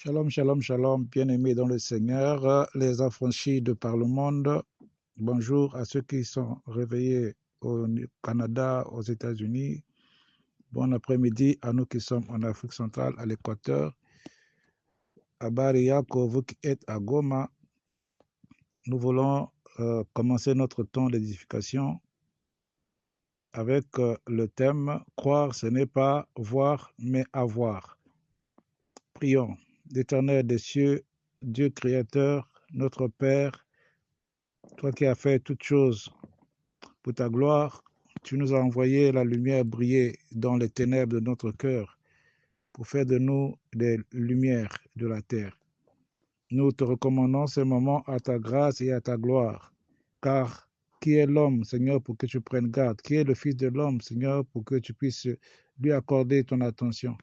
Shalom, shalom, shalom, bien-aimés dans le Seigneur, les affranchis de par le monde. Bonjour à ceux qui sont réveillés au Canada, aux États-Unis. Bon après-midi à nous qui sommes en Afrique centrale, à l'Équateur. À Bariako, vous qui êtes à Goma, nous voulons commencer notre temps d'édification avec le thème « Croire, ce n'est pas voir, mais avoir ». Prions. L'Éternel des cieux, Dieu créateur, notre Père, toi qui as fait toutes choses pour ta gloire, tu nous as envoyé la lumière briller dans les ténèbres de notre cœur pour faire de nous des lumières de la terre. Nous te recommandons ces moments à ta grâce et à ta gloire, car qui est l'homme, Seigneur, pour que tu prennes garde? Qui est le Fils de l'homme, Seigneur, pour que tu puisses lui accorder ton attention?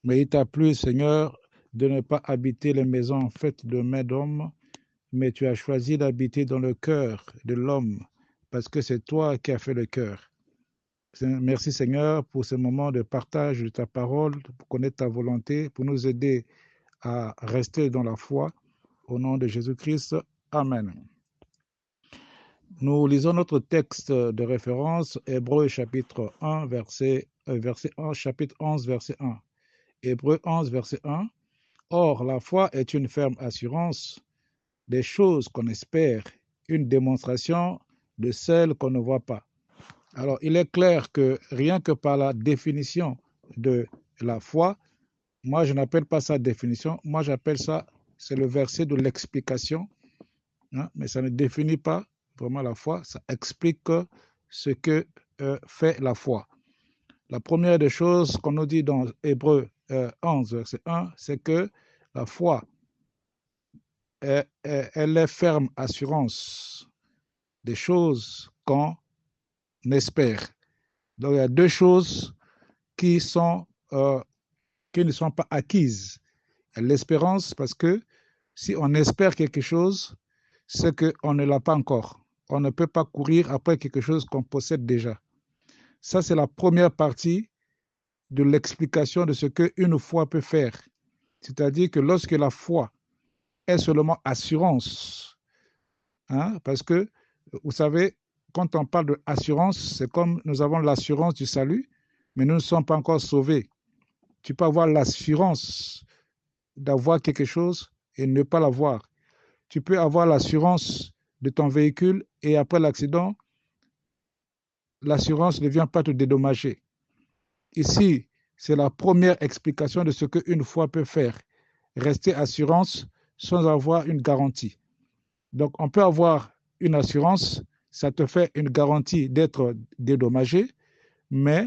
Mais il t'a plu, Seigneur, de ne pas habiter les maisons faites de mains d'hommes, mais tu as choisi d'habiter dans le cœur de l'homme, parce que c'est toi qui as fait le cœur. Merci Seigneur pour ce moment de partage de ta parole, pour connaître ta volonté, pour nous aider à rester dans la foi. Au nom de Jésus-Christ, Amen. Nous lisons notre texte de référence, Hébreux chapitre 1, verset 1, chapitre 11, verset 1. Hébreux 11, verset 1. Or, la foi est une ferme assurance des choses qu'on espère, une démonstration de celles qu'on ne voit pas. Alors, il est clair que rien que par la définition de la foi, moi, je n'appelle pas ça définition, moi, j'appelle ça, c'est le verset de l'explication, hein, mais ça ne définit pas vraiment la foi, ça explique ce que fait la foi. La première des choses qu'on nous dit dans Hébreux 11, verset 1, c'est que la foi, elle est ferme assurance des choses qu'on espère. Donc, il y a deux choses qui ne sont pas acquises. L'espérance, parce que si on espère quelque chose, c'est qu'on ne l'a pas encore. On ne peut pas courir après quelque chose qu'on possède déjà. Ça, c'est la première partie de l'explication de ce qu'une foi peut faire. C'est-à-dire que lorsque la foi est seulement assurance, hein, parce que, vous savez, quand on parle d'assurance, c'est comme nous avons l'assurance du salut, mais nous ne sommes pas encore sauvés. Tu peux avoir l'assurance d'avoir quelque chose et ne pas l'avoir. Tu peux avoir l'assurance de ton véhicule et après l'accident, l'assurance ne vient pas te dédommager. Ici, c'est la première explication de ce qu'une foi peut faire. Rester assurance sans avoir une garantie. Donc, on peut avoir une assurance, ça te fait une garantie d'être dédommagé, mais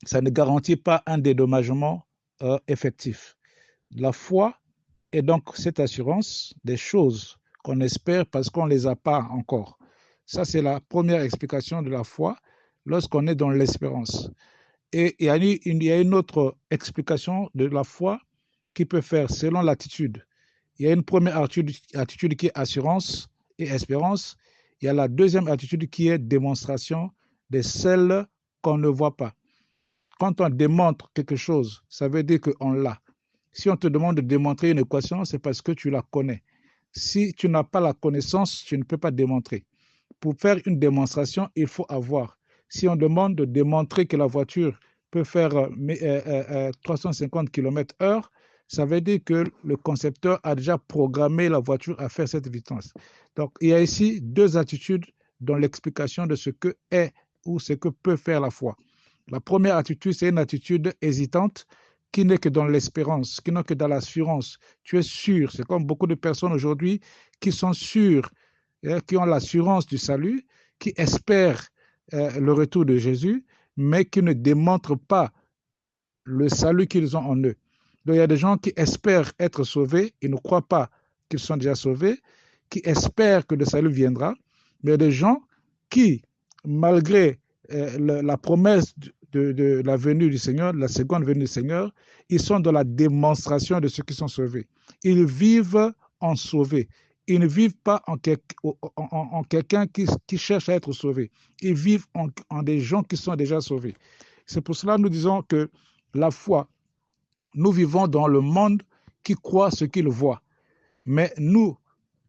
ça ne garantit pas un dédommagement effectif. La foi est donc cette assurance des choses qu'on espère parce qu'on ne les a pas encore. Ça, c'est la première explication de la foi lorsqu'on est dans l'espérance. Et il y a une autre explication de la foi qui peut faire selon l'attitude. Il y a une première attitude qui est assurance et espérance. Il y a la deuxième attitude qui est démonstration de celles qu'on ne voit pas. Quand on démontre quelque chose, ça veut dire qu'on l'a. Si on te demande de démontrer une équation, c'est parce que tu la connais. Si tu n'as pas la connaissance, tu ne peux pas démontrer. Pour faire une démonstration, il faut avoir. Si on demande de démontrer que la voiture peut faire 350 km/h, ça veut dire que le concepteur a déjà programmé la voiture à faire cette vitesse. Donc, il y a ici deux attitudes dans l'explication de ce que est ou ce que peut faire la foi. La première attitude, c'est une attitude hésitante qui n'est que dans l'espérance, qui n'est que dans l'assurance. Tu es sûr, c'est comme beaucoup de personnes aujourd'hui qui sont sûres, qui ont l'assurance du salut, qui espèrent le retour de Jésus, mais qui ne démontrent pas le salut qu'ils ont en eux. Donc il y a des gens qui espèrent être sauvés, ils ne croient pas qu'ils sont déjà sauvés, qui espèrent que le salut viendra, mais il y a des gens qui, malgré la promesse de la venue du Seigneur, de la seconde venue du Seigneur, ils sont dans la démonstration de ceux qui sont sauvés. Ils vivent en sauvés. Ils ne vivent pas en quelqu'un qui cherche à être sauvé. Ils vivent en des gens qui sont déjà sauvés. C'est pour cela que nous disons que la foi, nous vivons dans le monde qui croient ce qu'ils voient. Mais nous,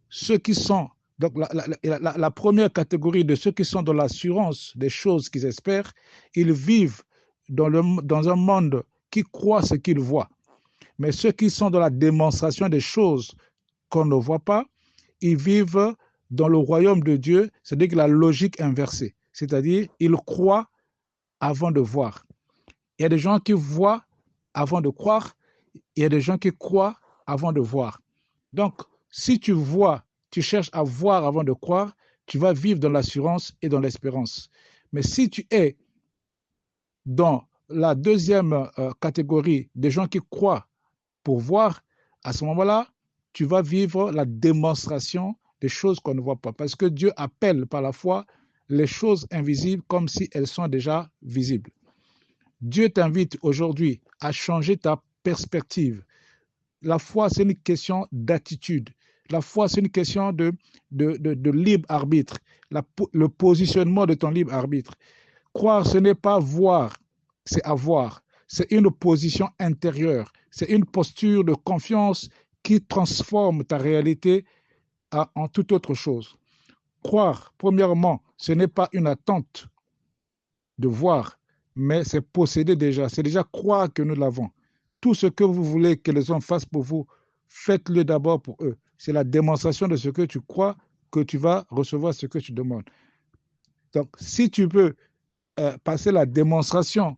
ceux qui sont, donc la première catégorie de ceux qui sont dans l'assurance des choses qu'ils espèrent, ils vivent dans un monde qui croit ce qu'ils voient. Mais ceux qui sont dans la démonstration des choses qu'on ne voit pas, ils vivent dans le royaume de Dieu, c'est-à-dire la logique inversée. C'est-à-dire, ils croient avant de voir. Il y a des gens qui voient avant de croire, il y a des gens qui croient avant de voir. Donc, si tu vois, tu cherches à voir avant de croire, tu vas vivre dans l'assurance et dans l'espérance. Mais si tu es dans la deuxième catégorie des gens qui croient pour voir, à ce moment-là, tu vas vivre la démonstration des choses qu'on ne voit pas. Parce que Dieu appelle par la foi les choses invisibles comme si elles sont déjà visibles. Dieu t'invite aujourd'hui à changer ta perspective. La foi, c'est une question d'attitude. La foi, c'est une question de libre arbitre, le positionnement de ton libre arbitre. Croire, ce n'est pas voir, c'est avoir. C'est une position intérieure. C'est une posture de confiance qui transforme ta réalité en toute autre chose. Croire, premièrement, ce n'est pas une attente de voir, mais c'est posséder déjà. C'est déjà croire que nous l'avons. Tout ce que vous voulez que les hommes fassent pour vous, faites-le d'abord pour eux. C'est la démonstration de ce que tu crois que tu vas recevoir ce que tu demandes. Donc, si tu veux passer la démonstration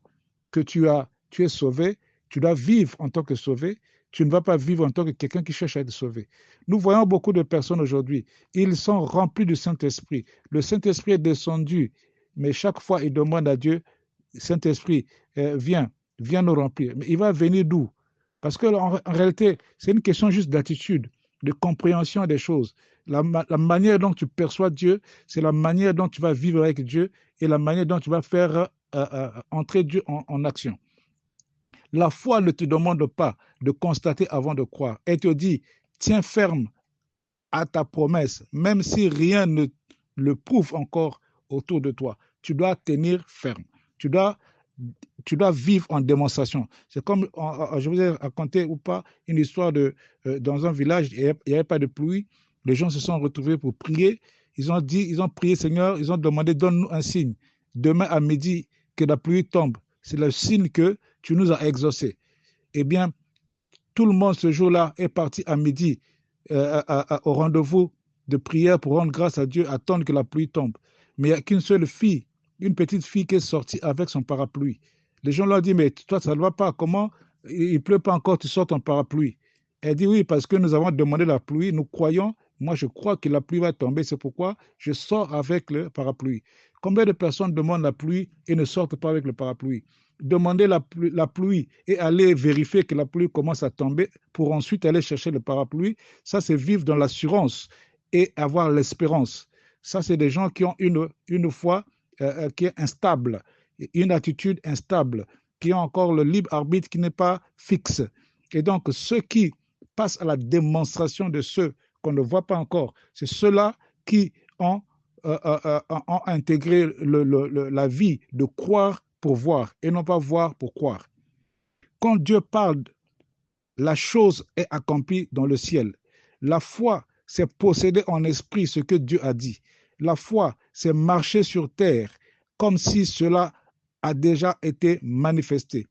que tu es sauvé, tu dois vivre en tant que sauvé. Tu ne vas pas vivre en tant que quelqu'un qui cherche à être sauvé. Nous voyons beaucoup de personnes aujourd'hui. Ils sont remplis du Saint-Esprit. Le Saint-Esprit est descendu, mais chaque fois, ils demandent à Dieu, Saint-Esprit, viens nous remplir. Mais il va venir d'où? Parce qu'en réalité, c'est une question juste d'attitude, de compréhension des choses. La manière dont tu perçois Dieu, c'est la manière dont tu vas vivre avec Dieu et la manière dont tu vas faire entrer Dieu en action. La foi ne te demande pas de constater avant de croire. Elle te dit, tiens ferme à ta promesse, même si rien ne le prouve encore autour de toi. Tu dois tenir ferme. Tu dois vivre en démonstration. C'est comme, je vous ai raconté ou pas, une histoire dans un village, il n'y avait pas de pluie. Les gens se sont retrouvés pour prier. Ils ont prié, Seigneur, ils ont demandé, donne-nous un signe. Demain à midi, que la pluie tombe. C'est le signe que tu nous as exaucés. Eh bien, tout le monde ce jour-là est parti à midi au rendez-vous de prière pour rendre grâce à Dieu, attendre que la pluie tombe. Mais il n'y a qu'une seule fille, une petite fille qui est sortie avec son parapluie. Les gens leur disent, mais toi, ça ne va pas. Comment il ne pleut pas encore, tu sors ton parapluie? Elle dit, oui, parce que nous avons demandé la pluie, nous croyons, moi je crois que la pluie va tomber, c'est pourquoi je sors avec le parapluie. Combien de personnes demandent la pluie et ne sortent pas avec le parapluie? Demander la pluie et aller vérifier que la pluie commence à tomber pour ensuite aller chercher le parapluie, ça c'est vivre dans l'assurance et avoir l'espérance. Ça c'est des gens qui ont une foi qui est instable, une attitude instable, qui ont encore le libre arbitre qui n'est pas fixe. Et donc ceux qui passent à la démonstration de ceux qu'on ne voit pas encore, c'est ceux-là qui ont intégré la vie de croire pour voir et non pas voir pour croire. Quand Dieu parle, la chose est accomplie dans le ciel. La foi, c'est posséder en esprit ce que Dieu a dit. La foi, c'est marcher sur terre comme si cela a déjà été manifesté.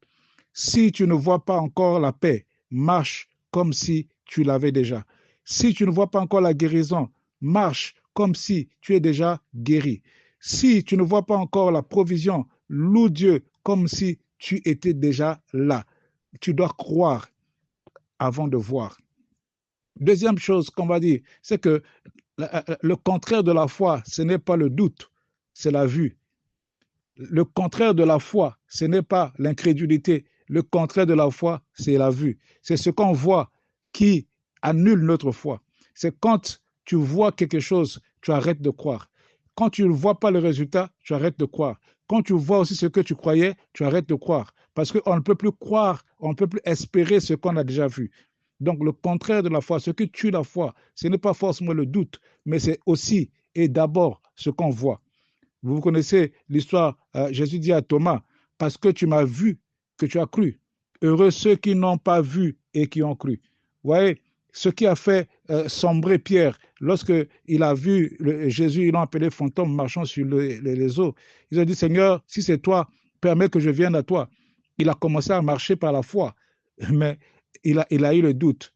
Si tu ne vois pas encore la paix, marche comme si tu l'avais déjà. Si tu ne vois pas encore la guérison, marche comme si tu es déjà guéri. Si tu ne vois pas encore la provision, loue Dieu comme si tu étais déjà là. Tu dois croire avant de voir. Deuxième chose qu'on va dire, c'est que le contraire de la foi, ce n'est pas le doute, c'est la vue. Le contraire de la foi, ce n'est pas l'incrédulité. Le contraire de la foi, c'est la vue. C'est ce qu'on voit qui annule notre foi. C'est quand tu vois quelque chose, tu arrêtes de croire. Quand tu ne vois pas le résultat, tu arrêtes de croire. Quand tu vois aussi ce que tu croyais, tu arrêtes de croire. Parce qu'on ne peut plus croire, on ne peut plus espérer ce qu'on a déjà vu. Donc le contraire de la foi, ce qui tue la foi, ce n'est pas forcément le doute, mais c'est aussi et d'abord ce qu'on voit. Vous connaissez l'histoire, Jésus dit à Thomas, parce que tu m'as vu, que tu as cru. Heureux ceux qui n'ont pas vu et qui ont cru. Vous voyez, ce qui a fait sombrer Pierre, lorsque il a vu Jésus, ils l'ont appelé fantôme marchant sur les eaux. Ils ont dit, Seigneur, si c'est toi, permets que je vienne à toi. Il a commencé à marcher par la foi, mais il a eu le doute.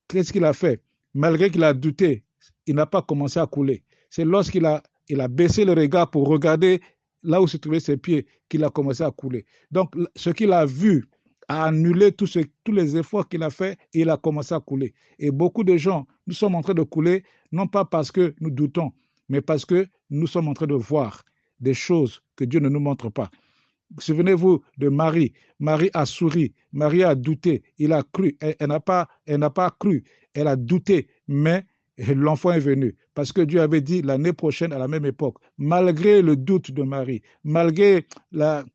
Qu'est-ce qu'il a fait? Malgré qu'il a douté, il n'a pas commencé à couler. C'est lorsqu'il il a baissé le regard pour regarder là où se trouvaient ses pieds qu'il a commencé à couler. Donc, ce qu'il a vu a annulé tous les efforts qu'il a fait et il a commencé à couler. Et beaucoup de gens, nous sommes en train de couler, non pas parce que nous doutons, mais parce que nous sommes en train de voir des choses que Dieu ne nous montre pas. Souvenez-vous de Marie. Marie a souri, Marie a douté, il a cru, elle n'a pas cru, elle a douté, mais l'enfant est venu. Parce que Dieu avait dit l'année prochaine, à la même époque, malgré le doute de Marie, malgré la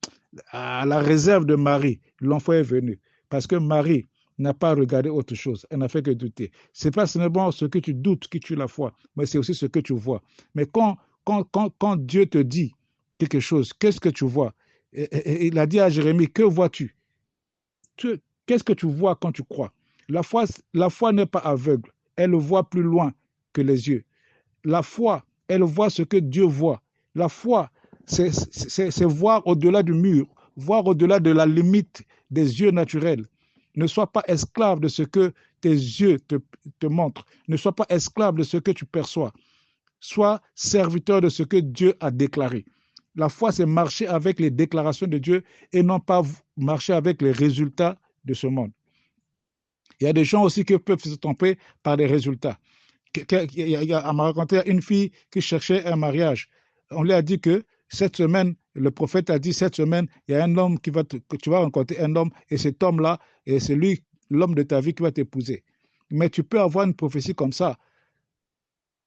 réserve de Marie, l'enfant est venu. Parce que Marie n'a pas regardé autre chose, elle n'a fait que douter. Ce n'est pas seulement ce que tu doutes qui tue la foi, mais c'est aussi ce que tu vois. Mais quand Dieu te dit quelque chose, qu'est-ce que tu vois? Il a dit à Jérémie, que vois-tu? Qu'est-ce que tu vois quand tu crois? La foi n'est pas aveugle, elle voit plus loin que les yeux. La foi, elle voit ce que Dieu voit. La foi, c'est voir au-delà du mur, voir au-delà de la limite des yeux naturels. Ne sois pas esclave de ce que tes yeux te montrent. Ne sois pas esclave de ce que tu perçois. Sois serviteur de ce que Dieu a déclaré. La foi, c'est marcher avec les déclarations de Dieu et non pas marcher avec les résultats de ce monde. Il y a des gens aussi qui peuvent se tromper par des résultats. On m'a raconté une fille qui cherchait un mariage. On lui a dit que cette semaine, le prophète a dit, cette semaine, il y a un homme que tu vas rencontrer un homme, et cet homme-là, et c'est lui, l'homme de ta vie qui va t'épouser. Mais tu peux avoir une prophétie comme ça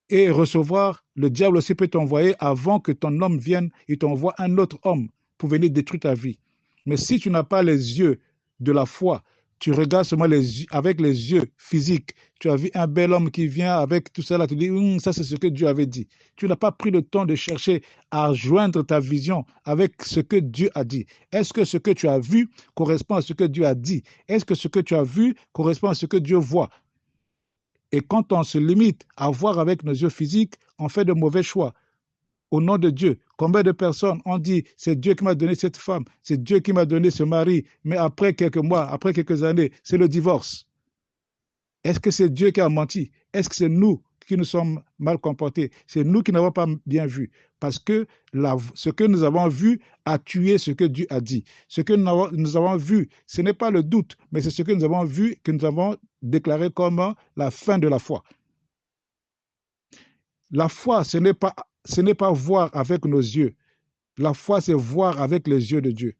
et recevoir, le diable aussi peut t'envoyer avant que ton homme vienne, il t'envoie un autre homme pour venir détruire ta vie. Mais si tu n'as pas les yeux de la foi, tu regardes seulement avec les yeux physiques, tu as vu un bel homme qui vient avec tout ça, là, tu dis, ça c'est ce que Dieu avait dit. Tu n'as pas pris le temps de chercher à joindre ta vision avec ce que Dieu a dit. Est-ce que ce que tu as vu correspond à ce que Dieu a dit? Est-ce que ce que tu as vu correspond à ce que Dieu voit? Et quand on se limite à voir avec nos yeux physiques, on fait de mauvais choix. Au nom de Dieu, combien de personnes ont dit, c'est Dieu qui m'a donné cette femme, c'est Dieu qui m'a donné ce mari, mais après quelques mois, après quelques années, c'est le divorce. Est-ce que c'est Dieu qui a menti? Est-ce que c'est nous qui nous sommes mal comportés? C'est nous qui n'avons pas bien vu. Parce que ce que nous avons vu a tué ce que Dieu a dit. Ce que nous avons vu, ce n'est pas le doute, mais c'est ce que nous avons vu, que nous avons déclaré comme la fin de la foi. La foi, ce n'est pas voir avec nos yeux. La foi, c'est voir avec les yeux de Dieu.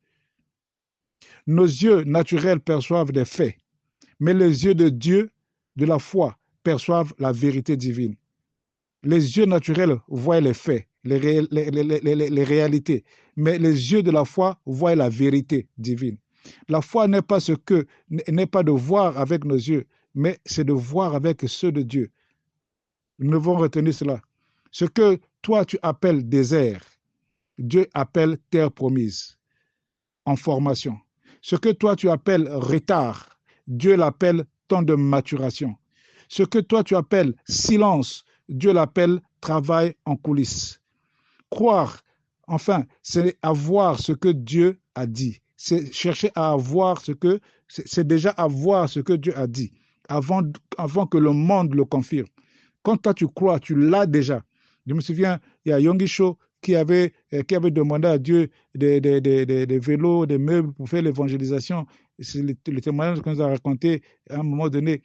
Nos yeux naturels perçoivent des faits, mais les yeux de Dieu, de la foi, perçoivent la vérité divine. Les yeux naturels voient les faits, les réalités, mais les yeux de la foi voient la vérité divine. La foi n'est pas n'est pas de voir avec nos yeux, mais c'est de voir avec ceux de Dieu. Nous devons retenir cela. Ce que toi tu appelles désert, Dieu appelle terre promise en formation. Ce que toi tu appelles retard, Dieu l'appelle temps de maturation. Ce que toi tu appelles silence, Dieu l'appelle travail en coulisses. Croire, enfin, c'est avoir ce que Dieu a dit. C'est chercher à avoir c'est déjà avoir ce que Dieu a dit avant que le monde le confirme. Quand toi tu crois, tu l'as déjà. Je me souviens, il y a Yonggi Cho qui avait demandé à Dieu des vélos, des meubles pour faire l'évangélisation. C'est le témoignage qu'on nous a raconté à un moment donné.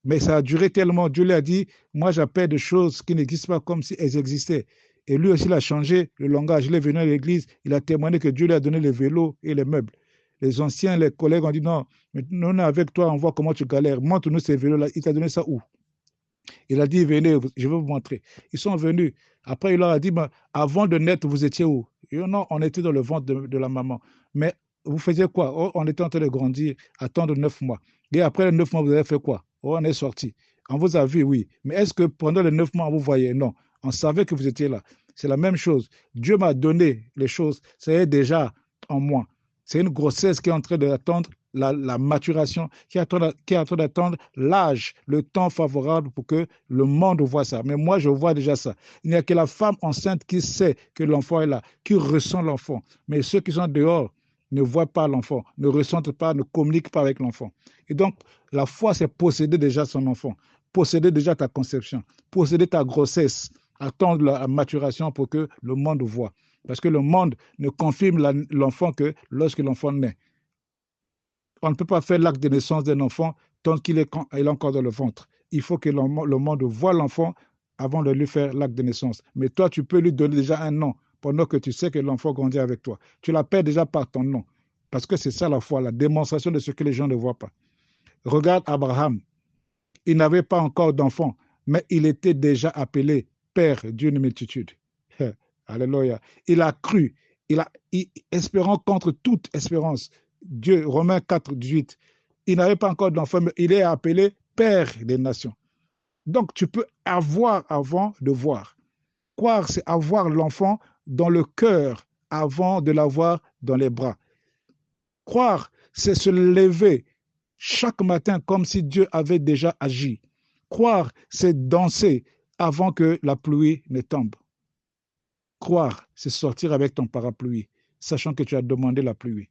Mais ça a duré tellement. Dieu lui a dit, moi j'appelle des choses qui n'existent pas comme si elles existaient. Et lui aussi, il a changé le langage. Il est venu à l'église, il a témoigné que Dieu lui a donné les vélos et les meubles. Les anciens, les collègues ont dit, non, mais nous on est avec toi, on voit comment tu galères. Montre-nous ces vélos-là. Il t'a donné ça où? Il a dit, venez, je vais vous montrer. Ils sont venus. Après, il leur a dit, avant de naître, vous étiez où? Et non, on était dans le ventre de la maman. Mais vous faisiez quoi? Oh, on était en train de grandir, attendre 9 mois. Et après les 9 mois, vous avez fait quoi? Oh, on est sorti. On vous a vu, oui. Mais est-ce que pendant les 9 mois, on vous voyait? Non. On savait que vous étiez là. C'est la même chose. Dieu m'a donné les choses. Ça est déjà en moi. C'est une grossesse qui est en train d'attendre la maturation, qui est en train d'attendre l'âge, le temps favorable pour que le monde voit ça. Mais moi, je vois déjà ça. Il n'y a que la femme enceinte qui sait que l'enfant est là, qui ressent l'enfant. Mais ceux qui sont dehors ne voient pas l'enfant, ne ressentent pas, ne communiquent pas avec l'enfant. Et donc, la foi, c'est posséder déjà son enfant, posséder déjà ta conception, posséder ta grossesse, attendre la maturation pour que le monde voit. Parce que le monde ne confirme l'enfant que lorsque l'enfant naît. On ne peut pas faire l'acte de naissance d'un enfant tant qu'il est encore dans le ventre. Il faut que le monde voit l'enfant avant de lui faire l'acte de naissance. Mais toi, tu peux lui donner déjà un nom pendant que tu sais que l'enfant grandit avec toi. Tu l'appelles déjà par ton nom. Parce que c'est ça la foi, la démonstration de ce que les gens ne voient pas. Regarde Abraham. Il n'avait pas encore d'enfant, mais il était déjà appelé père d'une multitude. Alléluia. Il a cru, espérant contre toute espérance. Dieu, Romains 4, 18. Il n'avait pas encore d'enfant, mais il est appelé père des nations. Donc, tu peux avoir avant de voir. Croire, c'est avoir l'enfant dans le cœur avant de l'avoir dans les bras. Croire, c'est se lever chaque matin comme si Dieu avait déjà agi. Croire, c'est danser avant que la pluie ne tombe. Croire, c'est sortir avec ton parapluie, sachant que tu as demandé la pluie.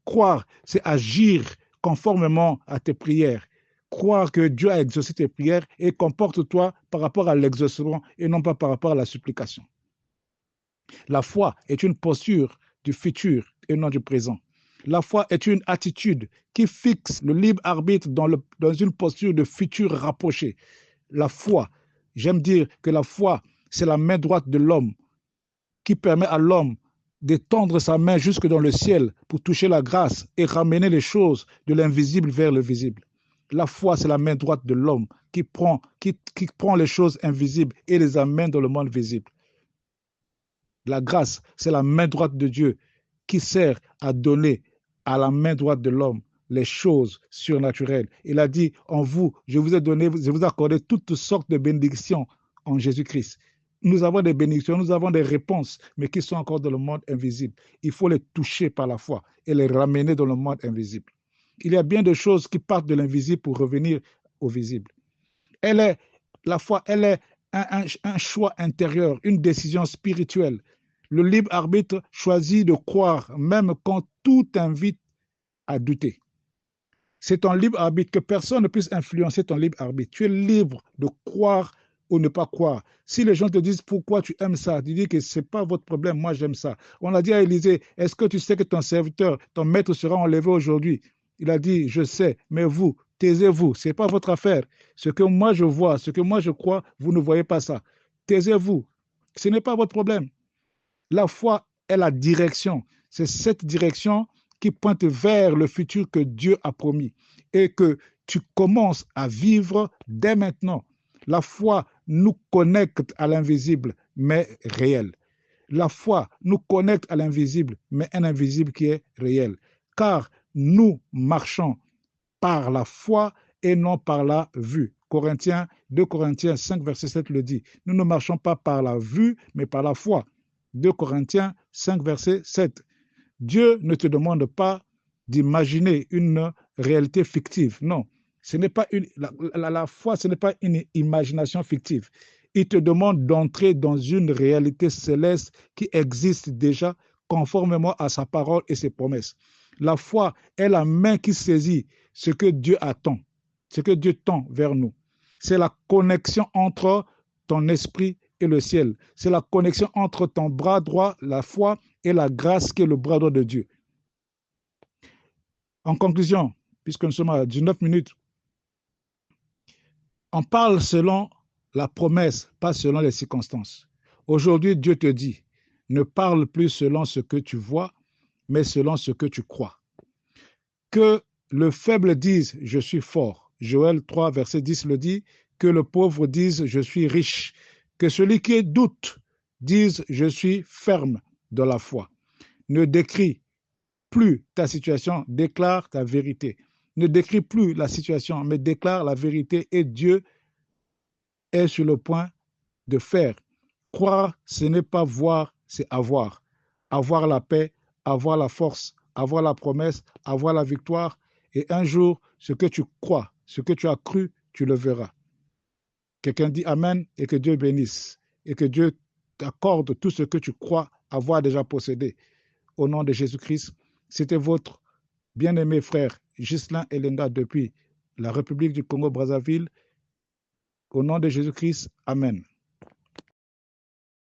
Croire, c'est agir conformément à tes prières. Croire que Dieu a exaucé tes prières et comporte-toi par rapport à l'exaucement et non pas par rapport à la supplication. La foi est une posture du futur et non du présent. La foi est une attitude qui fixe le libre arbitre dans une posture de futur rapproché. La foi, j'aime dire que la foi, c'est la main droite de l'homme qui permet à l'homme d'étendre sa main jusque dans le ciel pour toucher la grâce et ramener les choses de l'invisible vers le visible. La foi, c'est la main droite de l'homme qui prend les choses invisibles et les amène dans le monde visible. La grâce, c'est la main droite de Dieu qui sert à donner à la main droite de l'homme les choses surnaturelles. Il a dit, en vous, je vous ai accordé toutes sortes de bénédictions en Jésus-Christ. Nous avons des bénédictions, nous avons des réponses, mais qui sont encore dans le monde invisible. Il faut les toucher par la foi et les ramener dans le monde invisible. Il y a bien de choses qui partent de l'invisible pour revenir au visible. La foi, elle est un choix intérieur, une décision spirituelle. Le libre arbitre choisit de croire, même quand tout invite à douter. C'est ton libre arbitre, que personne ne puisse influencer ton libre arbitre. Tu es libre de croire ou ne pas croire. Si les gens te disent pourquoi tu aimes ça, tu dis que ce n'est pas votre problème, moi j'aime ça. On a dit à Élisée, est-ce que tu sais que ton serviteur, ton maître sera enlevé aujourd'hui? Il a dit, je sais, mais vous, taisez-vous, ce n'est pas votre affaire. Ce que moi je vois, ce que moi je crois, vous ne voyez pas ça. Taisez-vous, ce n'est pas votre problème. La foi est la direction. C'est cette direction qui pointe vers le futur que Dieu a promis et que tu commences à vivre dès maintenant. La foi nous connecte à l'invisible, mais réel. La foi nous connecte à l'invisible, mais un invisible qui est réel. Car nous marchons par la foi et non par la vue. 2 Corinthiens 5, verset 7 le dit. Nous ne marchons pas par la vue, mais par la foi. 2 Corinthiens 5, verset 7. Dieu ne te demande pas d'imaginer une réalité fictive. Non, ce n'est pas la foi, ce n'est pas une imagination fictive. Il te demande d'entrer dans une réalité céleste qui existe déjà conformément à sa parole et ses promesses. La foi est la main qui saisit ce que Dieu attend, ce que Dieu tend vers nous. C'est la connexion entre ton esprit et le ciel. C'est la connexion entre ton bras droit, la foi, et la grâce qui est le bras droit de Dieu. En conclusion, puisque nous sommes à 19 minutes, on parle selon la promesse, pas selon les circonstances. Aujourd'hui, Dieu te dit, ne parle plus selon ce que tu vois, mais selon ce que tu crois. Que le faible dise, je suis fort. Joël 3, verset 10 le dit. Que le pauvre dise, je suis riche. Que celui qui doute dise, je suis ferme dans la foi. Ne décris plus ta situation, déclare ta vérité. Ne décris plus la situation, mais déclare la vérité et Dieu est sur le point de faire. Croire, ce n'est pas voir, c'est avoir. Avoir la paix, avoir la force, avoir la promesse, avoir la victoire Et un jour, ce que tu crois, ce que tu as cru, tu le verras. Quelqu'un dit Amen et que Dieu bénisse et que Dieu t'accorde tout ce que tu crois avoir déjà possédé. Au nom de Jésus-Christ, c'était votre bien-aimé frère Ghislain Elenga depuis la République du Congo-Brazzaville. Au nom de Jésus-Christ, Amen.